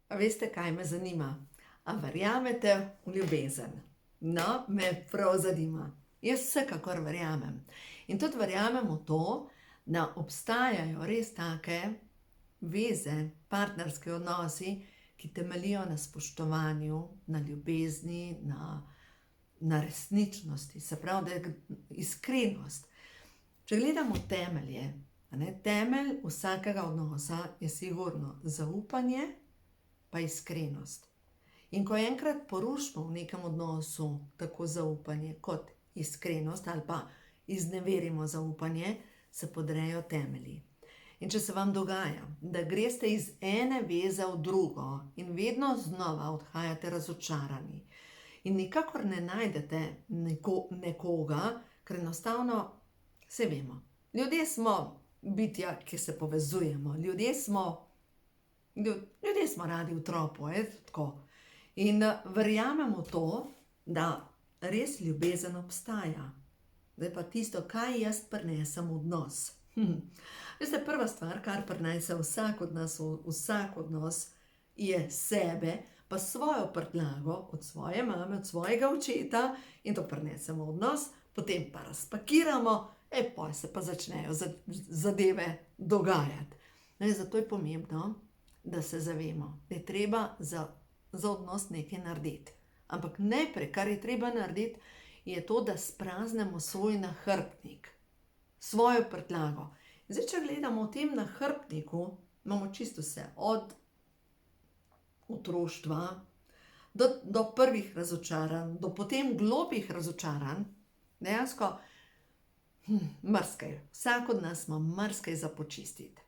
A veste, kaj me zanima? A verjamete v ljubezen? No, me prav zanima. Jaz vsekakor verjamem. In tudi verjamem v to, da obstajajo res take veze, partnerski odnosi, ki temeljijo na spoštovanju, na ljubezni, na resničnosti, se pravi, da je iskrenost. Če gledamo temelje, temelj vsakega odnosa je sigurno zaupanje, pa iskrenost. In ko enkrat porušimo v nekem odnosu tako zaupanje kot iskrenost ali pa izneverimo zaupanje, se podrejo temelji. In če se vam dogaja, da greste iz ene veze v drugo in vedno znova odhajate razočarani in nikakor ne najdete nekoga, ker enostavno se vemo. Ljudje smo bitja, ki se povezujemo. Ljudje smo radi v tropu, tako. In verjamemo to, da res ljubezen obstaja. Zdaj pa tisto, kaj jaz prinesem v odnos. Veste, prva stvar, kar prinese vsak od nas v vsak odnos, je sebe, pa svojo prtljago od svoje mame, od svojega očeta in to prinesemo v odnos, potem pa razpakiramo, potem se pa začnejo zadeve dogajati. Zato je pomembno, da se zavemo, da je treba za odnos nekaj narediti. Ampak najprej, kar je treba narediti, je to, da spraznemo svoj nahrbtnik, svojo prtljago. Zdaj, če gledamo v tem nahrbtniku, imamo čisto vse, od otroštva do prvih razočaranj, do potem globih razočaranj, dejansko marsikaj. Vsak od nas ima marsikaj za počistiti.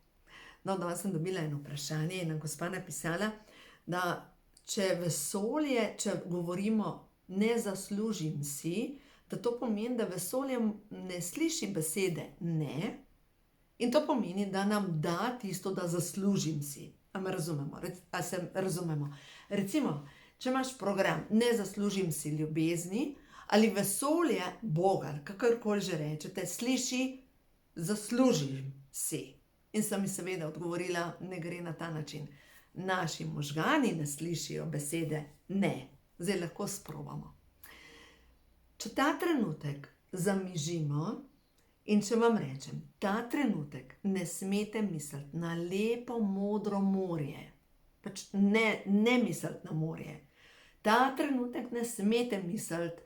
No, danes sem dobila eno vprašanje in gospa napisala, da če vesolje, če govorimo ne zaslužim si, da to pomeni, da vesolje ne sliši besede ne, in to pomeni, da nam da tisto, da zaslužim si. A me razumemo? A se razumemo? Recimo, če imaš program ne zaslužim si ljubezni, ali vesolje, Boga, kakorkoli že rečete, sliši zaslužim si. In sem mi seveda odgovorila, ne gre na ta način. Naši možgani ne slišijo besede ne. Zdaj lahko sprobamo. Če ta trenutek zamižimo in če vam rečem, ta trenutek ne smete misliti na lepo modro morje, pač ne misliti na morje. Ta trenutek ne smete misliti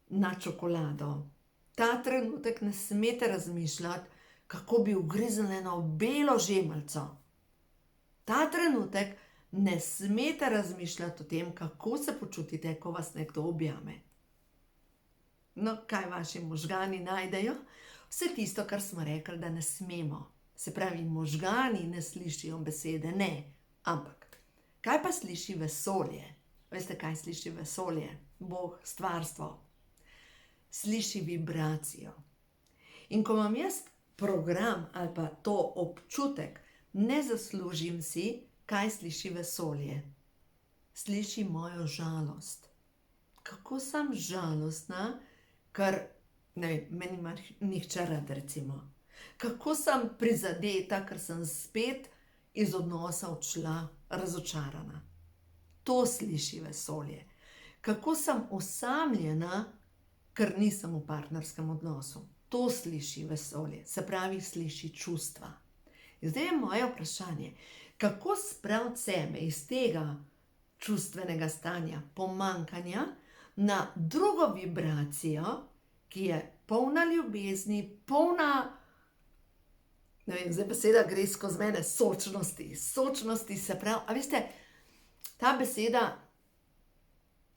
na čokolado. Ta trenutek ne smete razmišljati, kako bi ugriznili eno belo žemeljico. Ta trenutek ne smete razmišljati o tem, kako se počutite, ko vas nekdo objame. No, kaj vaši možgani najdejo? Vse tisto, kar smo rekli, da ne smemo. Se pravi, možgani ne slišijo besede ne, ampak kaj pa sliši vesolje? Veste, kaj sliši vesolje? Bog, stvarstvo. Sliši vibracijo. In ko imam jaz program ali pa to občutek, ne zaslužim si, kaj sliši vesolje? Sliši mojo žalost. Kako sem žalostna, ker meni ima nihče rad, recimo. Kako sem prizadeta, ker sem spet iz odnosa odšla razočarana. To sliši vesolje. Kako sem osamljena, ker nisem v partnerskem odnosu. To sliši vesolje. Se pravi, sliši čustva. In zdaj je moje vprašanje, kako spraviti sebe iz tega čustvenega stanja, pomanjkanja, na drugo vibracijo, ki je polna ljubezni, polna, ne vem, zdaj beseda gre skozi mene, sočnosti. Sočnosti, se pravi, a veste, ta beseda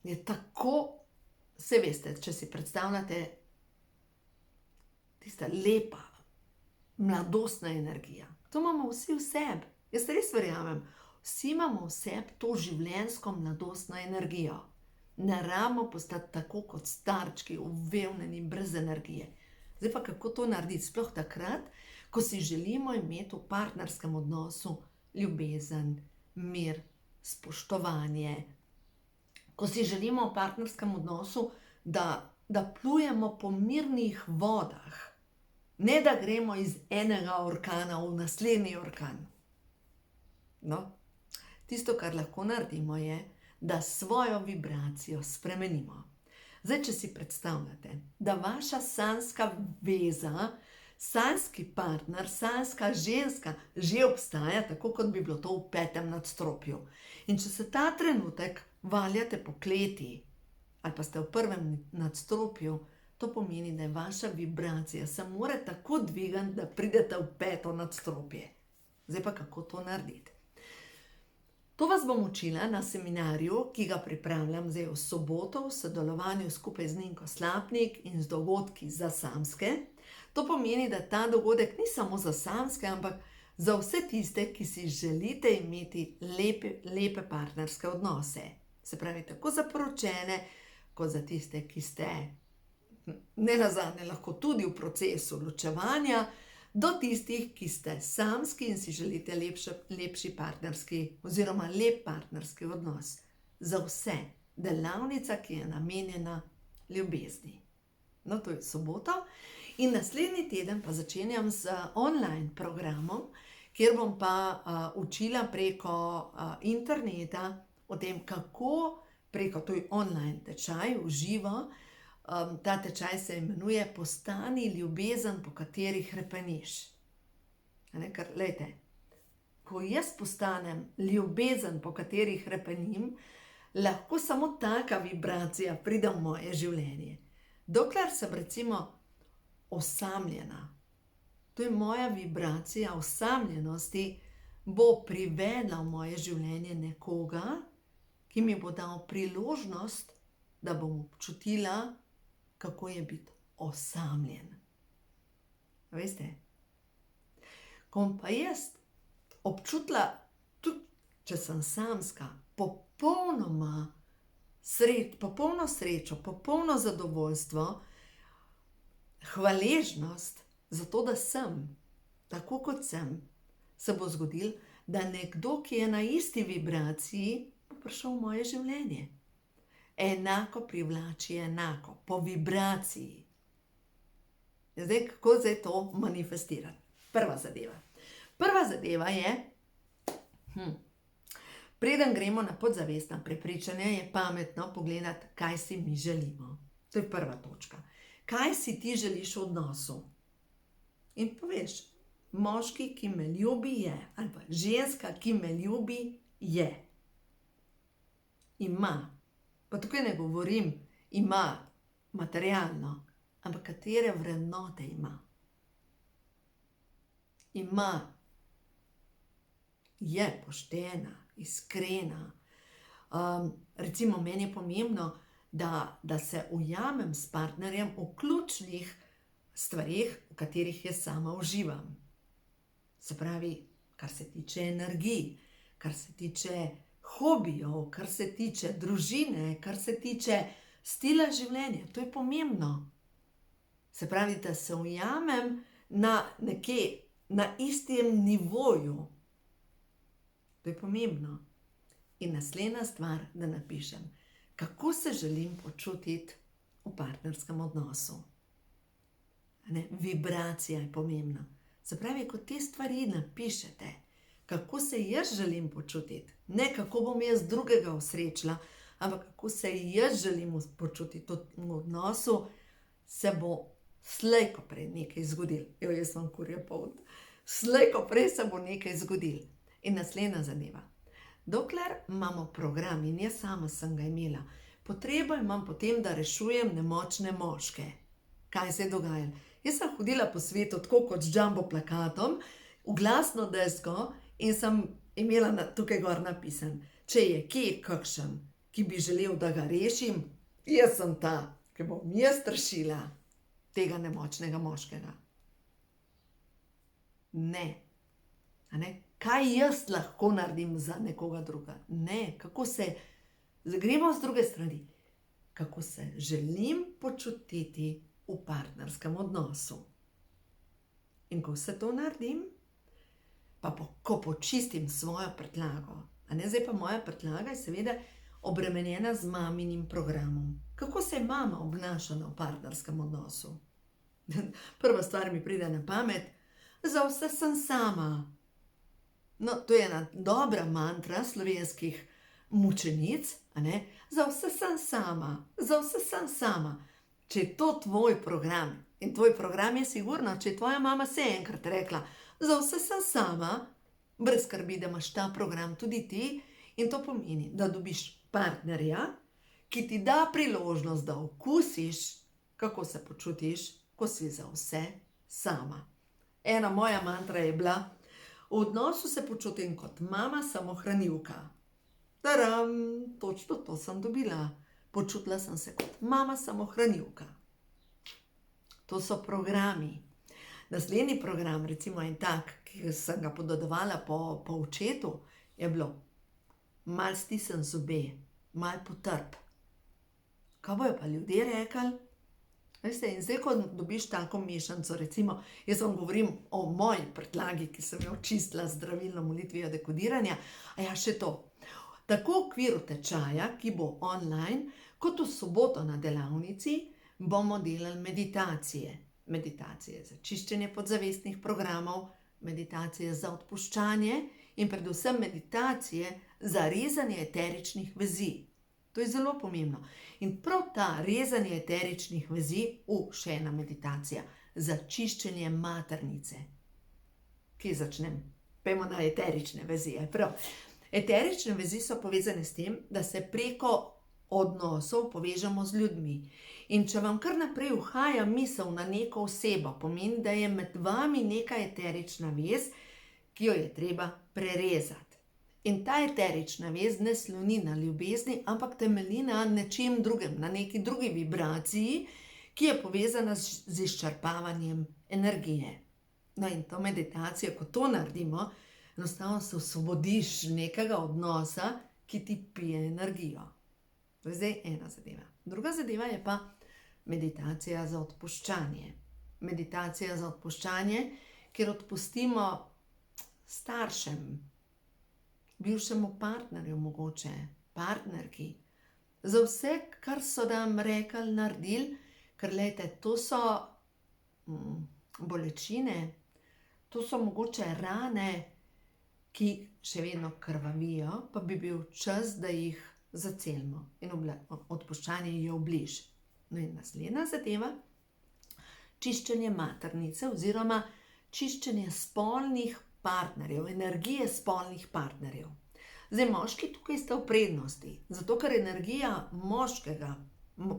je tako, saj veste, če si predstavljate, tista lepa, mladostna energija. To imamo vsi v sebi. Jaz res verjamem, vsi imamo v sebi to življenjsko mladostno energijo. Ne rabimo postati tako kot starčki, uvevneni, brez energije. Zdaj pa kako to narediti? Sploh takrat, ko si želimo imeti v partnerskem odnosu ljubezen, mir, spoštovanje. Ko si želimo v partnerskem odnosu, da plujemo po mirnih vodah. Ne da gremo iz enega orkana v naslednji orkan. No, Tisto, kar lahko naredimo, je, da svojo vibracijo spremenimo. Zdaj, če si predstavljate, da vaša sanjska veza, sanjski partner, sanjska ženska že obstaja, tako kot bi bilo to v 5. nadstropju. In če se ta trenutek valjate po kleti ali pa ste v 1. nadstropju, to pomeni, da je vaša vibracija se mora tako dvigati, da pridete v 5. nadstropje. Zdaj pa kako to narediti? To vas bom učila na seminarju, ki ga pripravljam zdaj v soboto v sodelovanju skupaj z Ninko Slapnik in z dogodki za samske. To pomeni, da ta dogodek ni samo za samske, ampak za vse tiste, ki si želite imeti lepe partnerske odnose. Se pravi, tako za poročene, kot za tiste, ki ste nenazadnje lahko tudi v procesu ločevanja, do tistih, ki ste samski in si želite lepši partnerski oziroma lep partnerski odnos. Za vse delavnica, ki je namenjena ljubezni. No, to je soboto. In naslednji teden pa začenjam z online programom, kjer bom pa učila preko interneta o tem, kako preko toj online tečaj v živo. Ta tečaj se imenuje Postani ljubezen, po kateri hrepeniš. Ker, lejte, ko jaz postanem ljubezen, po kateri hrepenim, lahko samo taka vibracija pride v moje življenje. Dokler sem recimo osamljena, to je moja vibracija osamljenosti, bo privedla v moje življenje nekoga, ki mi bo dal priložnost, da bom občutila, kako je biti osamljen. Veste, ko bom pa jaz občutila, tudi če sem samska, popolno srečo, popolno zadovoljstvo, hvaležnost za to, da sem, tako kot sem, se bo zgodilo, da nekdo, ki je na isti vibraciji, bo prišel v moje življenje. Enako privlači enako, po vibraciji. Zdaj, kako zdaj to manifestirati? Prva zadeva je, preden gremo na podzavestna prepričanja, je pametno pogledati, kaj si mi želimo. To je prva točka. Kaj si ti želiš v odnosu? In poveš, moški, ki me ljubi, je, ali pa ženska, ki me ljubi, je. Ima. Pa tukaj ne govorim, ima materialno, ampak katere vrednote ima. Ima. Je poštena, iskrena. Recimo, meni je pomembno, da se ujamem s partnerjem v ključnih stvarih, v katerih jaz sama uživam. Se pravi, kar se tiče energij, kar se tiče hobijev, kar se tiče družine, kar se tiče stila življenja. To je pomembno. Se pravi, da se ujamem nekje na istem nivoju. To je pomembno. In naslednja stvar, da napišem, kako se želim počutiti v partnerskem odnosu. Vibracija je pomembna. Se pravi, ko te stvari napišete, kako se jaz želim počutiti, ne kako bom jaz drugega osrečila, ampak kako se jaz želim počutiti v odnosu, se bo slej ko prej nekaj zgodilo. Jaz sem kurja polt. Slej ko prej se bo nekaj zgodilo. In naslednja zadeva. Dokler imamo program, in jaz sama sem ga imela, potrebo imam potem, da rešujem nemočne moške. Kaj se je dogajalo? Jaz sem hodila po svetu tako kot z jumbo plakatom, v glasno desko, in sem imela tukaj gor napisan, če je kje kakšen, ki bi želel, da ga rešim, jaz sem ta, ki bom jaz rešila tega nemočnega moškega. Ne. Kaj jaz lahko naredim za nekoga druga? Ne. Gremo z druge strani. Kako se želim počutiti v partnerskem odnosu. In ko vse to naredim, pa ko počistim svojo prtljago, zdaj pa moja prtljaga je seveda obremenjena z maminim programom. Kako se je mama obnašala v partnerskem odnosu? Prva stvar mi pride na pamet, za vse sem sama. No, to je ena dobra mantra slovenskih mučenic, a ne? Za vse sem sama, za vse sem sama. Če je to tvoj program, in tvoj program je sigurno, če je tvoja mama se enkrat rekla, za vse sem sama, brez skrbi, da imaš ta program tudi ti, in to pomeni, da dobiš partnerja, ki ti da priložnost, da okusiš, kako se počutiš, ko si za vse sama. Ena moja mantra je bila: v odnosu se počutim kot mama samohranilka. Taram, točno to sem dobila. Počutila sem se kot mama samohranilka. To so programi. Naslednji program, recimo en tak, ki sem ga podedovala po očetu, je bilo: mal stisnem zobe, mal potrp. Kaj bojo pa ljudje rekli? Veste, in zdaj, ko dobiš tako mešanico, recimo, jaz vam govorim o moji prtljagi, ki sem jo očistila z zdravilno molitvijo dekodiranja, a ja, še to. Tako v okviru tečaja, ki bo online, kot v soboto na delavnici, bomo delali meditacije. Meditacije za čiščenje podzavestnih programov, meditacije za odpuščanje in predvsem meditacije za rezanje eteričnih vezi. To je zelo pomembno. In prav ta rezanje eteričnih vezi, še ena meditacija, za čiščenje maternice. Kje začnem? Pejmo na eterične vezi, je prav. Eterične vezi so povezane s tem, da se preko odnosov povežemo z ljudmi. In če vam kar naprej uhaja misel na neko osebo, pomeni, da je med vami neka eterična vez, ki jo je treba prerezati. In ta eterična vez ne sloni na ljubezni, ampak temelji na nečem drugem, na neki drugi vibraciji, ki je povezana z izčrpavanjem energije. No, in to meditacijo, ko to naredimo, enostavno se osvobodiš nekega odnosa, ki ti pije energijo. To je zdaj ena zadeva. Druga zadeva je pa meditacija za odpuščanje. Meditacija za odpuščanje, kjer odpustimo staršem, bivšemu partnerju mogoče, partnerki, za vse, kar so nam rekli, naredili, ker lejte, to so bolečine, to so mogoče rane, ki še vedno krvavijo, pa bi bil čas, da jih zacelimo. In odpuščanje je obliž. No in naslednja zadeva, čiščenje maternice oziroma čiščenje spolnih partnerjev, energije spolnih partnerjev. Zdaj, moški tukaj sta v prednosti, zato ker energija moškega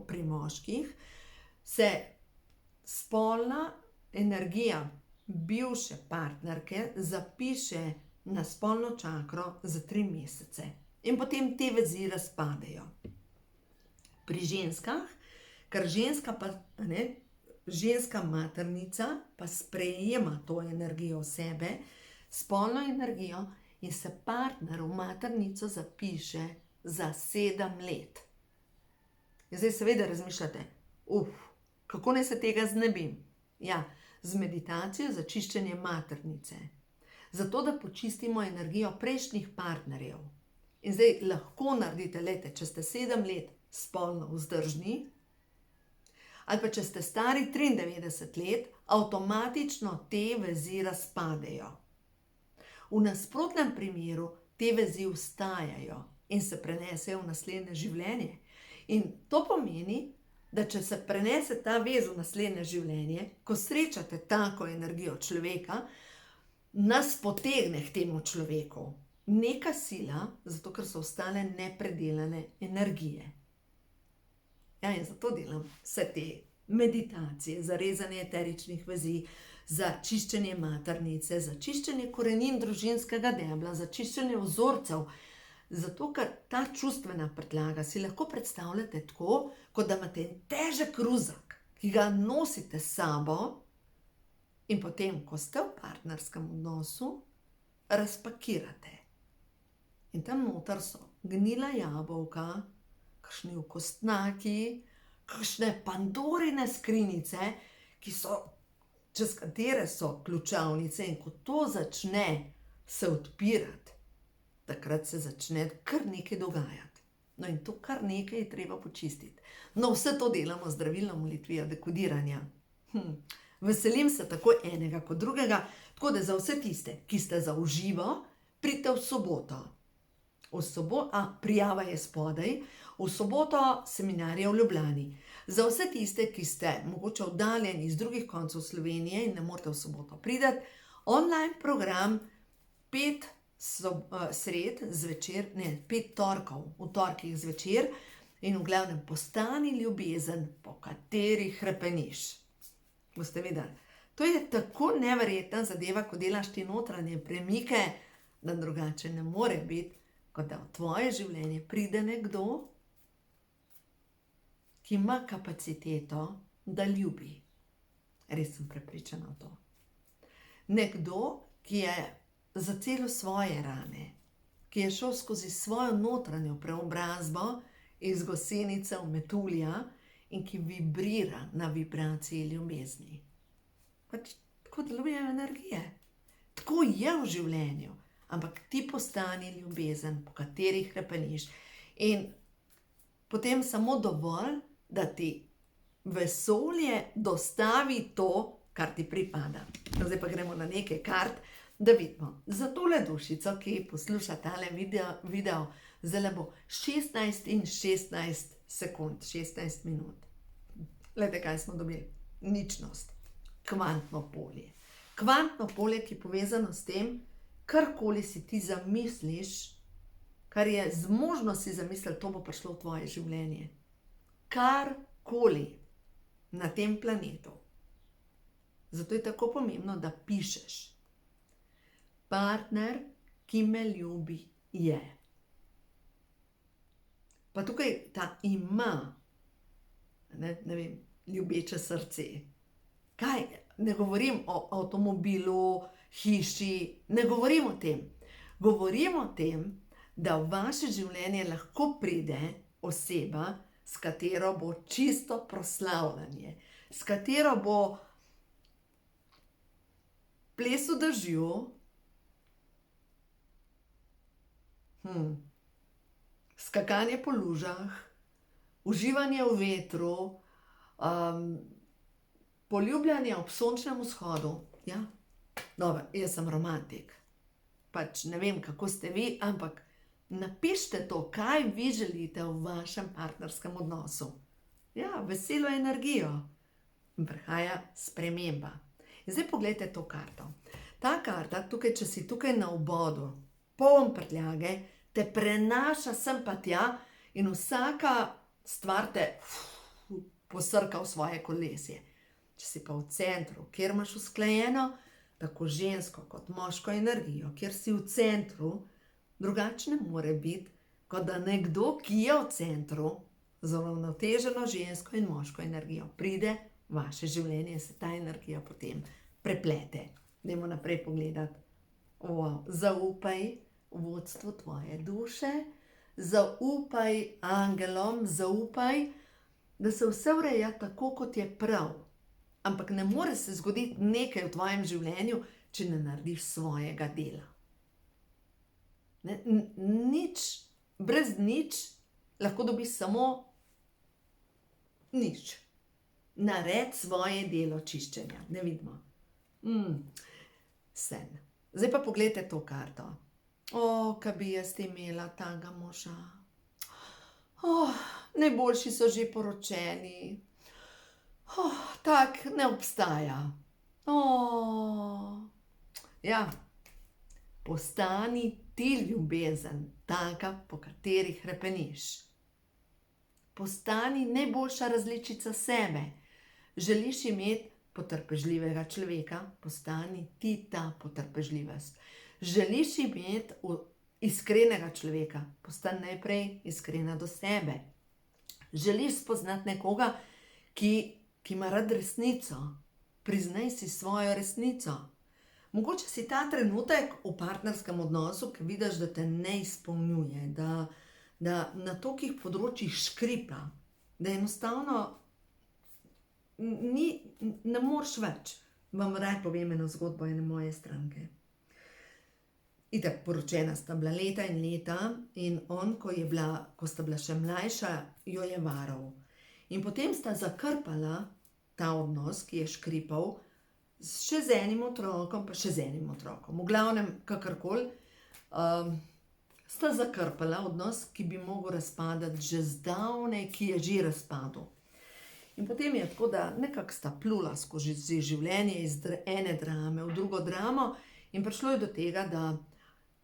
pri moških se spolna energija bivše partnerke zapiše na spolno čakro za 3 mesece in potem te vezi razpadejo. Pri ženskah, ker ženska maternica pa sprejema to energijo v sebe, spolno energijo, in se partner v maternico zapiše za 7 let. In zdaj seveda razmišljate, kako naj se tega znebim? Ja, z meditacijo za čiščenje maternice. Zato, da počistimo energijo prejšnjih partnerjev. In zdaj lahko naredite, lejte, če ste 7 let spolno vzdržni, ali pa če ste stari 93 let, avtomatično te vezi razpadejo. V nasprotnem primeru te vezi vstajajo in se prenesejo v naslednje življenje. In to pomeni, da če se prenese ta vez v naslednje življenje, ko srečate tako energijo človeka, nas potegne k temu človeku neka sila, zato ker so ostale nepredelane energije. Ja, in zato delam vse te meditacije za rezanje eteričnih vezi, za čiščenje maternice, za čiščenje korenin družinskega debla, za čiščenje vzorcev. Zato, ker ta čustvena prtljaga si lahko predstavljate tako, kot da imate en težek ruzak, ki ga nosite s sabo in potem, ko ste v partnerskem odnosu, razpakirate. In tam noter so gnila jabolka, kakšni okostnaki, kakšne Pandorine skrinjice, čez katere so ključavnice, in ko to začne se odpirati, takrat se začne kar nekaj dogajati. No in to kar nekaj je treba počistiti. No, vse to delamo z zdravilno molitvijo dekodiranja. Veselim se tako enega kot drugega, tako da za vse tiste, ki ste za v živo, pridite v soboto. Prijava je spodaj, v soboto seminarja v Ljubljani. Za vse tiste, ki ste mogoče oddaljeni iz drugih koncev Slovenije in ne morete v soboto priti, online program 5 torkov, v torkih zvečer in v glavnem postani ljubezen, po kateri hrepeniš. Boste videli, to je tako neverjetna zadeva, ko delaš ti notranje premike, da drugače ne more biti, kot da v tvoje življenje pride nekdo, ki ima kapaciteto, da ljubi. Res sem prepričana v to. Nekdo, ki je zacelil svoje rane, ki je šel skozi svojo notranjo preobrazbo iz gosenice v metulja in ki vibrira na vibraciji ljubezni. Pač tako delujejo energije. Tako je v življenju. Ampak ti postani ljubezen, po kateri hrepeniš. In potem samo dovolj, da ti vesolje dostavi to, kar ti pripada. Zdaj pa gremo na nekaj kart, da vidimo. Za tole dušico, ki posluša tale video, zdaj bo 16 in 16 sekund, 16 minut. Glejte, kaj smo dobili. Ničnost. Kvantno polje. Kvantno polje, ki je povezano s tem, karkoli si ti zamisliš, kar je zmožno si zamisliti, to bo prišlo v tvoje življenje. Karkoli na tem planetu. Zato je tako pomembno, da pišeš. Partner, ki me ljubi, je. Pa tukaj ta ima, ne vem, ljubeče srce. Kaj? Ne govorim o avtomobilu, hiši, ne govorim o tem. Govorim o tem, da v vaše življenje lahko pride oseba, s katero bo čisto proslavljanje, s katero bo ples v dežju, skakanje po lužah, uživanje v vetru, poljubljanje ob sončnem vzhodu. Ja, dobro, jaz sem romantik. Pač ne vem, kako ste vi, ampak napišite to, kaj vi želite v vašem partnerskem odnosu. Ja, veselo energijo. In prihaja sprememba. In zdaj pogledajte to karto. Ta karta, tukaj, če si tukaj na obodu, poln prtljage, te prenaša sem pa tja in vsaka stvar te posrka v svoje kolesje. Če si pa v centru, kjer imaš usklajeno tako žensko kot moško energijo, kjer si v centru, drugače ne more biti, kot da nekdo, ki je v centru, z uravnoteženo žensko in moško energijo, pride v vaše življenje in se ta energija potem preplete. Dajmo naprej pogledati. Zaupaj vodstvu tvoje duše, zaupaj angelom, zaupaj, da se vse ureja tako, kot je prav. Ampak ne more se zgoditi nekaj v tvojem življenju, če ne narediš svojega dela. Brez nič lahko dobiš samo nič. Naredi svoje delo čiščenja. Ne vidimo. Sen. Zdaj pa pogledajte to karto. Kaj bi jaz imela tega moža. Najboljši so že poročeni. Tak ne obstaja. Ja, postani ti ljubezen, taka, po kateri hrepeniš. Postani najboljša različica sebe. Želiš imeti potrpežljivega človeka, postani ti ta potrpežljivost. Želiš imeti iskrenega človeka, postani najprej iskrena do sebe. Želiš spoznati nekoga, ki ima rad resnico, priznaj si svojo resnico. Mogoče si ta trenutek v partnerskem odnosu, ki vidiš, da te ne izpolnjuje, da na tolikih področjih škripa, da enostavno ne moreš več. Vam rad povem eno zgodbo ene moje stranke. Itak, poročena sta bila leta in leta in on, ko sta bila še mlajša, jo je varal. In potem sta zakrpala ta odnos, ki je škripal, še z enim otrokom, pa še z enim otrokom. V glavnem, kakorkoli, sta zakrpala odnos, ki bi mogel razpadati že zdavnaj, ki je že razpadel. In potem je tako, da nekako sta plula skozi življenje iz ene drame v drugo dramo in prišlo je do tega, da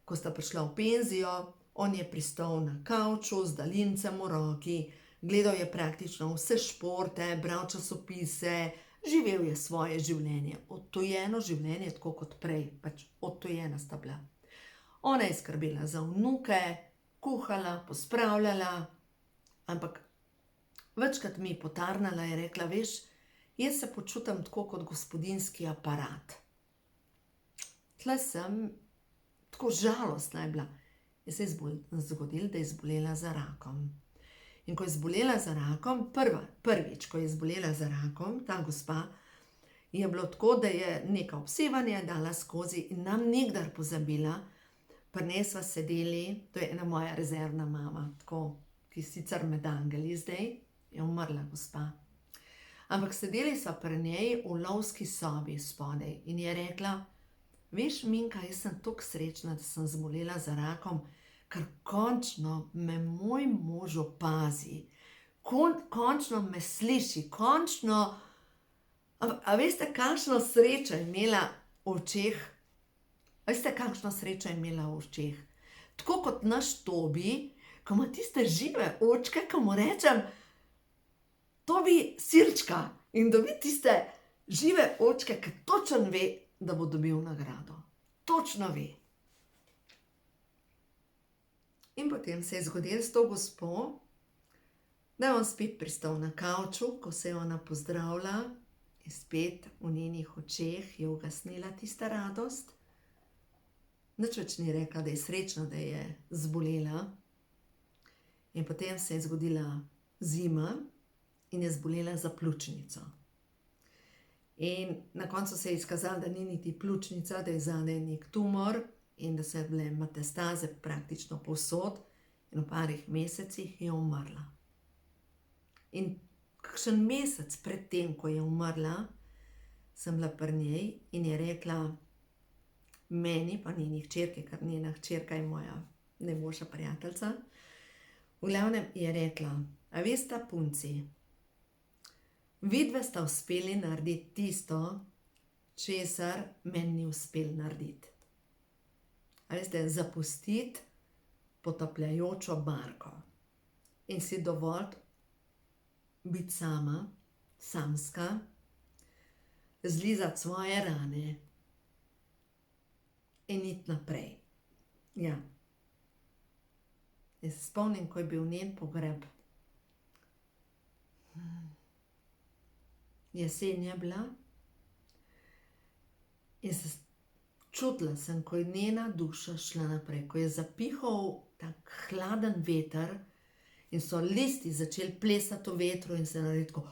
ko sta prišla v penzijo, on je pristal na kavču z daljincem v roki, gledal je praktično vse športe, bral časopise, živel je svoje življenje, odtujeno življenje, tako kot prej, pač odtujena sta bila. Ona je skrbela za vnuke, kuhala, pospravljala, ampak večkrat mi je potarnala in rekla, veš, jaz se počutim tako kot gospodinjski aparat. Tle sem, tako žalostna je bila. Je se zgodilo, da je zbolela za rakom. In ko je zbolela za rakom, prvič, ko je zbolela za rakom, ta gospa, je bilo tako, da je neka obsevanja dala skozi in nam nikdar pozabila. Pri njej sva sedeli, to je ena moja rezervna mama, tako, ki sicer med angeli zdaj, je umrla gospa. Ampak sedeli sva pri njej v lovski sobi spodaj in je rekla, veš, Minka, jaz sem toliko srečna, da sem zbolela za rakom, ker končno me moj mož opazi, končno me sliši, končno, a veste, kakšno srečo je imela v očeh? Veste, kakšno srečo je imela v očeh? Tako kot naš Tobi, ko ima tiste žive očke, ko mu rečem, Tobi sirčka, in dobi tiste žive očke, ki točno ve, da bo dobil nagrado. Točno ve. In potem se je zgodilo s to gospo, da je on spet pristal na kavču, ko se je ona pozdravila in spet v njenih očeh je ugasnila tista radost. Nič več ni rekla, da je srečna, da je zbolela. In potem se je zgodila zima in je zbolela za pljučnico. In na koncu se je izkazalo, da ni niti pljučnica, da je zadaj nek tumor in da so bile metastaze praktično povsod in v parih mesecih je umrla. In kakšen mesec pred tem, ko je umrla, sem bila pri njej in je rekla meni, pa njeni hčerki, ker njena hčerka je moja najboljša prijateljica, v glavnem je rekla, a veste, punci, vidve sta uspeli narediti tisto, česar meni ni uspelo narediti. A veste, zapustiti potapljajočo barko in si dovoliti biti sama, samska, zlizati svoje rane in iti naprej. Ja. Jaz se spomnim, ko je bil njen pogreb. Jesen je bila in čutila sem, ko je njena duša šla naprej, ko je zapihal tak hladen veter in so listi začeli plesati v vetru in se narediti tako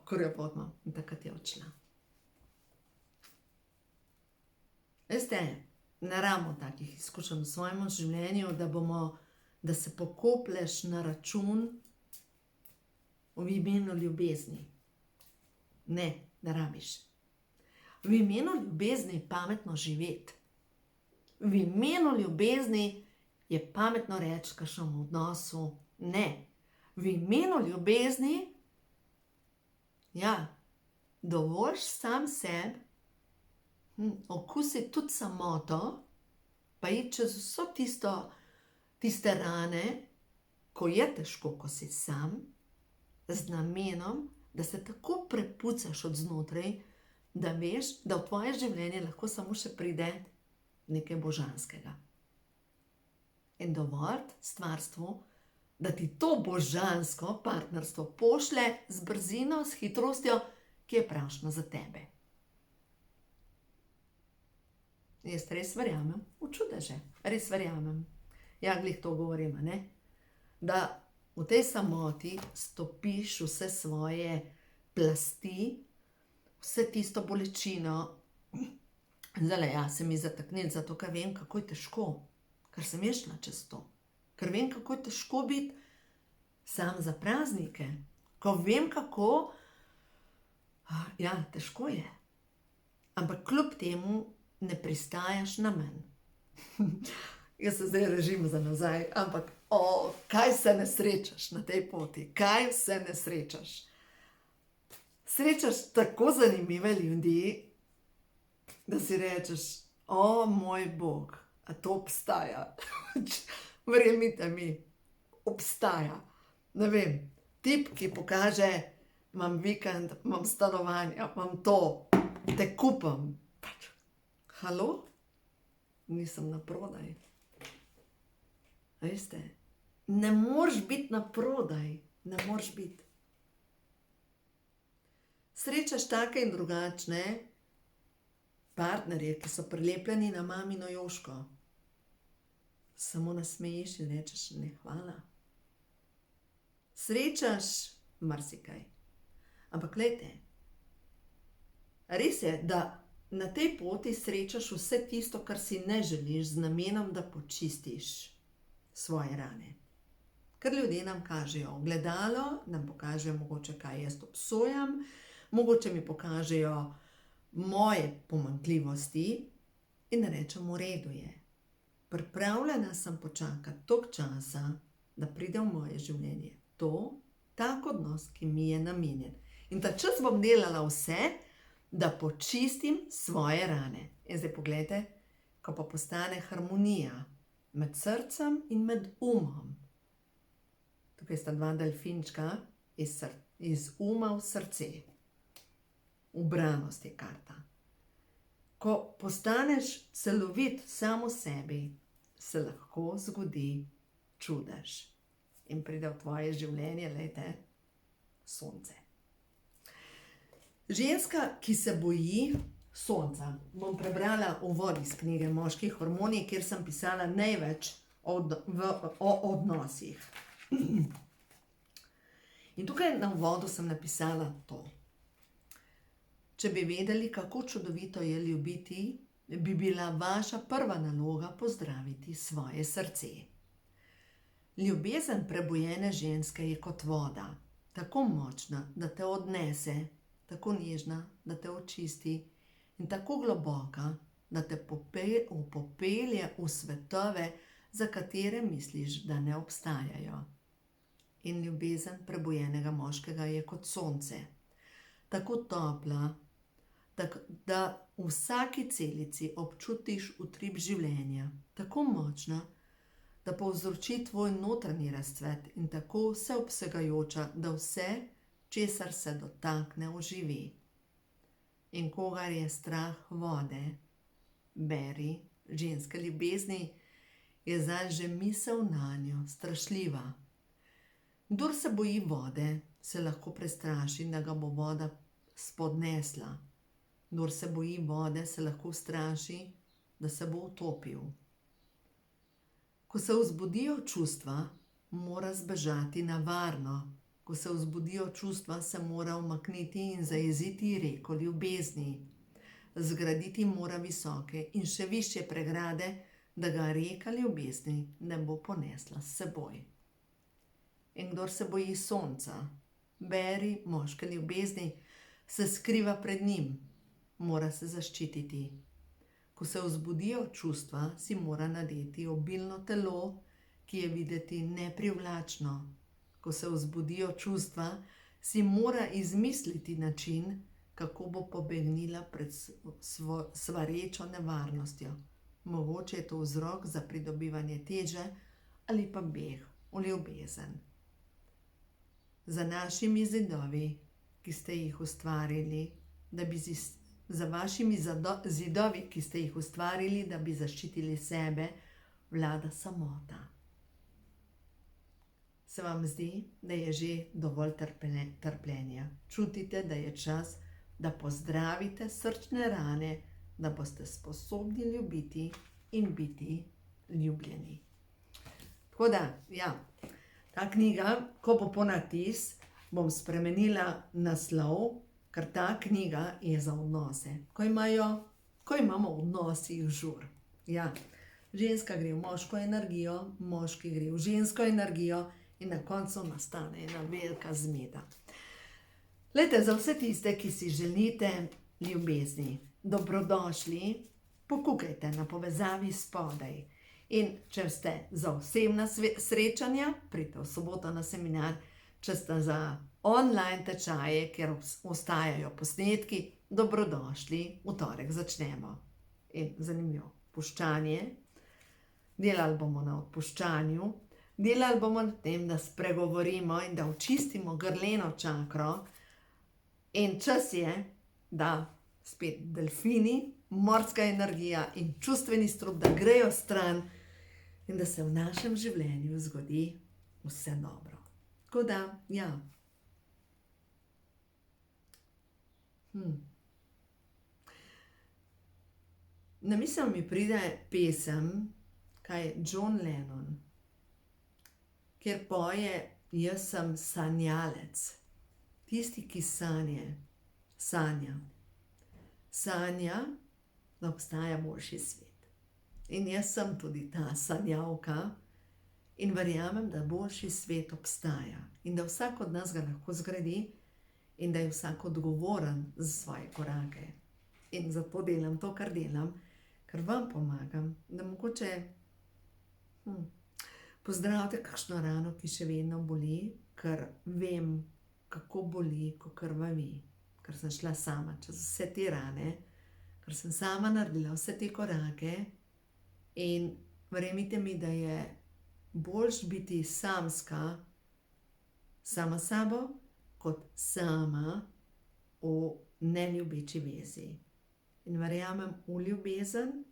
krjepotno. In takrat je odšla. Veste, ne rabimo takih izkušenj v svojem življenju, da se pokoplješ na račun v imenu ljubezni. Ne, ne rabiš. V imenu ljubezni je pametno živeti. V imenu ljubezni je pametno reči kakšnemu odnosu ne. V imenu ljubezni, ja, dovolj sam sebi, okusi tudi samoto, pa iti čez vso tiste rane, ko je težko, ko si sam, z namenom, da se tako prepucaš od znotraj, da veš, da v tvoje življenje lahko samo še pride nekaj božanskega. In dovolj stvarstvu, da ti to božansko partnerstvo pošlje z brzino, s hitrostjo, ki je pravšna za tebe. Jaz res verjamem v čudeže, res verjamem. Ja, glih to govorim, ne? Da v tej samoti stopiš vse svoje plasti, vse tisto bolečino. Zdaj, ja, se mi zataknili, zato ker vem, kako je težko, ker sem jaz šla čez to. Ker vem, kako je težko biti sam za praznike. Ko vem, kako, ja, težko je. Ampak kljub temu ne pristajaš na meni. Jaz se zdaj režim za nazaj, ampak kaj se ne srečaš na tej poti, kaj vse ne srečaš. Srečaš tako zanimive ljudi, da si rečeš, moj Bog, a to obstaja. Verjemite mi, obstaja. Ne vem, tip, ki pokaže, imam vikend, imam stanovanje, imam to, te kupam. Halo? Nisem na prodaj. Veste, ne moreš biti na prodaj, ne moreš biti. Srečaš take in drugačne partnerje, ki so prilepljeni na mamino Jožko. Samo nasmejiš in rečeš ne hvala. Srečaš marsikaj. Ampak glejte, res je, da na tej poti srečaš vse tisto, kar si ne želiš, z namenom, da počistiš svoje rane. Ker ljudje nam kažejo ogledalo, nam pokažejo mogoče, kaj jaz obsojam, mogoče mi pokažejo moje pomanjkljivosti in rečem, v redu je. Pripravljena sem počakati toliko časa, da pride v moje življenje tak odnos, ki mi je namenjen. In ta čas bom delala vse, da počistim svoje rane. In zdaj pogledajte, ko pa postane harmonija med srcem in med umom. Tukaj sta dva delfinčka iz uma v srce. Ubranost je karta. Ko postaneš celovit samo sebi, se lahko zgodi čudež. In pride v tvoje življenje, glejte, sonce. Ženska, ki se boji sonca. Bom prebrala uvod iz knjige Moški hormoni, kjer sem pisala največ o odnosih. In tukaj na uvodu sem napisala to. Če bi vedeli, kako čudovito je ljubiti, bi bila vaša prva naloga pozdraviti svoje srce. Ljubezen prebujene ženske je kot voda, tako močna, da te odnese, tako nežna, da te očisti in tako globoka, da te popelje v svetove, za katere misliš, da ne obstajajo. In ljubezen prebujenega moškega je kot sonce, tako topla, da v vsaki celici občutiš utrip življenja, tako močna, da povzroči tvoj notranji razcvet in tako vseobsegajoča, da vse, česar se dotakne, oživi. In kogar je strah vode, beri, ženske ljubezni, je zdaj že misel nanjo strašljiva. Kdor se boji vode, se lahko prestraši, da ga bo voda spodnesla. Kdor se boji vode, se lahko straši, da se bo utopil. Ko se vzbudijo čustva, mora zbežati na varno. Ko se vzbudijo čustva, se mora umakniti in zajeziti reko ljubezni. Zgraditi mora visoke in še višje pregrade, da ga reka ljubezni ne bo ponesla s seboj. In kdor se boji sonca, beri moške ljubezni, se skriva pred njim, mora se zaščititi. Ko se vzbudijo čustva, si mora nadeti obilno telo, ki je videti neprivlačno. Ko se vzbudijo čustva, si mora izmisliti način, kako bo pobegnila pred svarečo nevarnostjo. Mogoče je to vzrok za pridobivanje teže ali pa beg v ljubezen. Za našimi zidovi, ki ste jih ustvarili, za vašimi zidovi, ki ste jih ustvarili, da bi zaščitili sebe, vlada samota. Se vam zdi, da je že dovolj trpljenja? Čutite, da je čas, da pozdravite srčne rane, da boste sposobni ljubiti in biti ljubljeni. Tako da, ja, ta knjiga, ko bo ponatis, bom spremenila naslov, ker ta knjiga je za odnose. Ko imamo v odnosih žur. Ja, ženska gre v moško energijo, moški gre v žensko energijo in na koncu nastane ena velika zmeda. Glejte, za vse tiste, ki si želite ljubezni, dobrodošli pokukajte na povezavi spodaj. In če ste za osebna srečanja, pridite v soboto na seminar, če ste za online tečaje, kjer ostajajo posnetki, dobrodošli, v torek začnemo. In zanimivo, puščanje. Delali bomo na odpuščanju, delali bomo na tem, da spregovorimo in da očistimo grleno čakro. In čas je, da spet delfini, morska energija in čustveni strup, da grejo stran in da se v našem življenju zgodi vse dobro. Tako da, ja. Na misel mi pride pesem, kaj je John Lennon, kjer poje: jaz sem sanjalec. Tisti, ki sanja. Sanja, da obstaja boljši svet. In jaz sem tudi ta sanjavka in verjamem, da boljši svet obstaja in da vsak od nas ga lahko zgradi in da je vsak odgovoren za svoje korake. In zato delam to, kar delam, ker vam pomagam, da mogoče pozdravite kakšno rano, ki še vedno boli, ker vem, kako boli, kakor vi. Ker sem šla sama čez vse te rane, ker sem sama naredila vse te korake in verjemite mi, da je boljš biti samska, sama sabo, kot sama v neljubeči vezi. In verjamem v ljubezen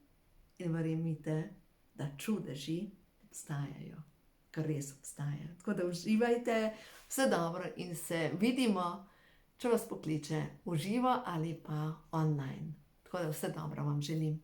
in verjemite, da čudeži obstajajo, ker res obstajajo. Tako da uživajte, vse dobro in se vidimo, če vas pokliče v živo ali pa online. Tako da vse dobro vam želim.